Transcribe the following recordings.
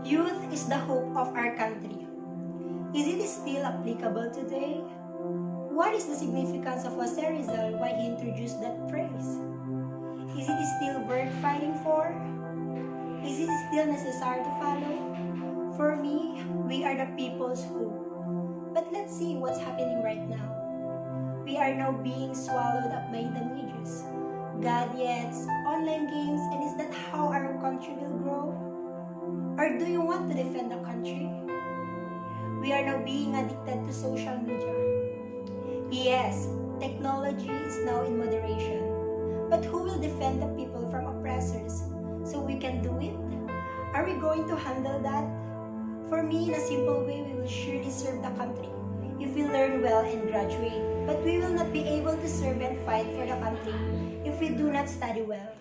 Youth is the hope of our country. Is it still applicable today? What is the significance of Jose Rizal, why he introduced that phrase? Is it still worth fighting for? Is it still necessary to follow? For me, we are the people's hope. But let's see what's happening right now. We are now being swallowed up by the medias, gadgets, online games, and is that how our country will grow? Or do you want to defend the country? We are now being addicted to social media. Yes, technology is now in moderation. But who will defend the people from oppressors? So we can do it? Are we going to handle that? For me, in a simple way, we will surely serve the country if we learn well and graduate. But we will not be able to serve and fight for the country if we do not study well.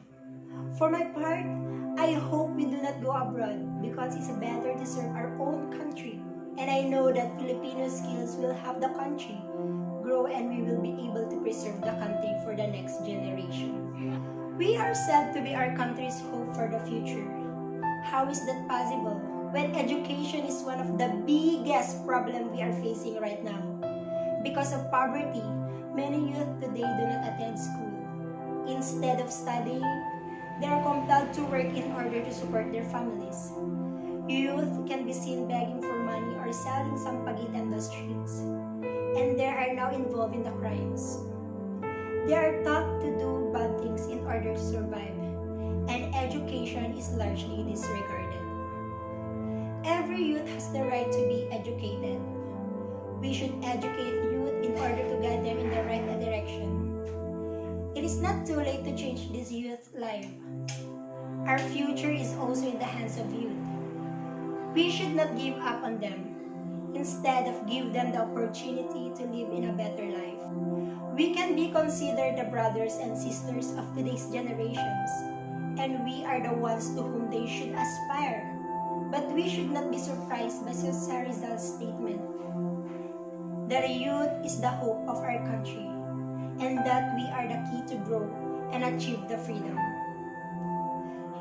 For my part, I hope we do not go abroad because it's better to serve our own country. And I know that Filipino skills will have the country grow and we will be able to preserve the country for the next generation. We are said to be our country's hope for the future. How is that possible when education is one of the biggest problems we are facing right now? Because of poverty, many youth today do not attend school. Instead of studying, they are compelled to work in order to support their families. Youth can be seen begging for money or selling sampagita in the streets, and they are now involved in the crimes. They are taught to do bad things in order to survive, and education is largely disregarded. Every youth has the right to be educated. We should educate youth in order to guide them in the right direction. It is not too late to change this youth life. Our future is also in the hands of youth. We should not give up on them. Instead of give them the opportunity to live in a better life. We can be considered the brothers and sisters of today's generations, and we are the ones to whom they should aspire. But we should not be surprised by Jose Rizal's statement that youth is the hope of our country, and that we are the key to grow and achieve the freedom.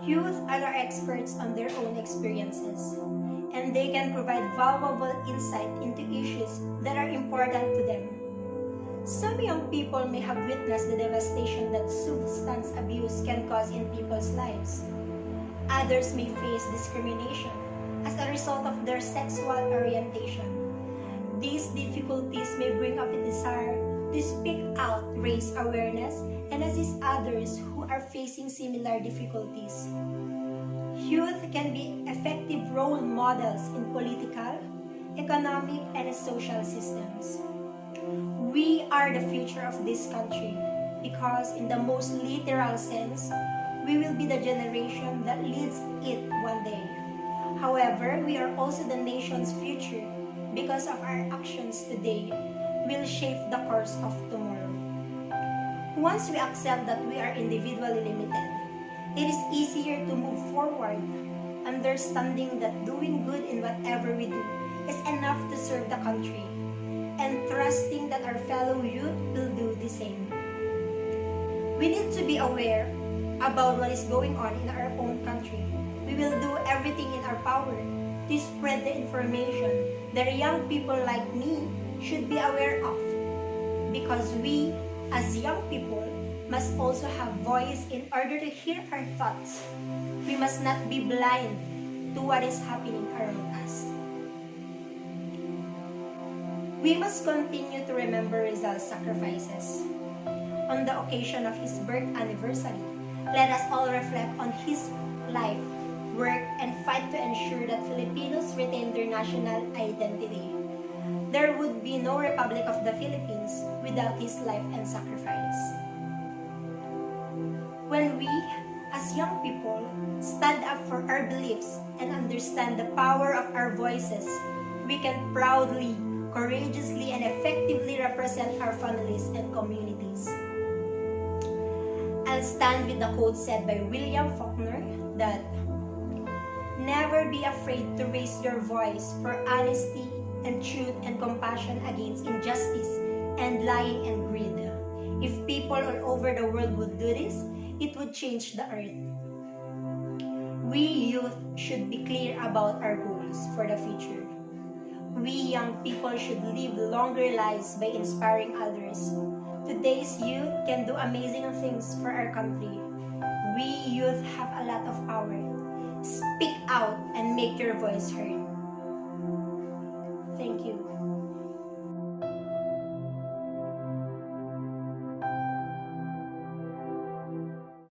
Youth are experts on their own experiences, and they can provide valuable insight into issues that are important to them. Some young people may have witnessed the devastation that substance abuse can cause in people's lives. Others may face discrimination as a result of their sexual orientation. These difficulties may bring up a desire to speak out, raise awareness, and assist others who are facing similar difficulties. Youth can be effective role models in political, economic, and social systems. We are the future of this country because in the most literal sense, we will be the generation that leads it one day. However, we are also the nation's future because of our actions today will shape the course of tomorrow. Once we accept that we are individually limited, it is easier to move forward, understanding that doing good in whatever we do is enough to serve the country, and trusting that our fellow youth will do the same. We need to be aware about what is going on in our own country. We will do everything in our power to spread the information that young people like me should be aware of, because we, as young people, must also have voice in order to hear our thoughts. We must not be blind to what is happening around us. We must continue to remember Rizal's sacrifices. On the occasion of his birth anniversary, let us all reflect on his life, work, and fight to ensure that Filipinos retain their national identity. There would be no Republic of the Philippines without his life and sacrifice. When we, as young people, stand up for our beliefs and understand the power of our voices, we can proudly, courageously, and effectively represent our families and communities. I'll stand with the quote said by William Faulkner that, "Never be afraid to raise your voice for honesty and truth and compassion against injustice and lying and greed. If people all over the world would do this, it would change the earth." We youth should be clear about our goals for the future. We young people should live longer lives by inspiring others. Today's youth can do amazing things for our country. We youth have a lot of power. Speak out and make your voice heard.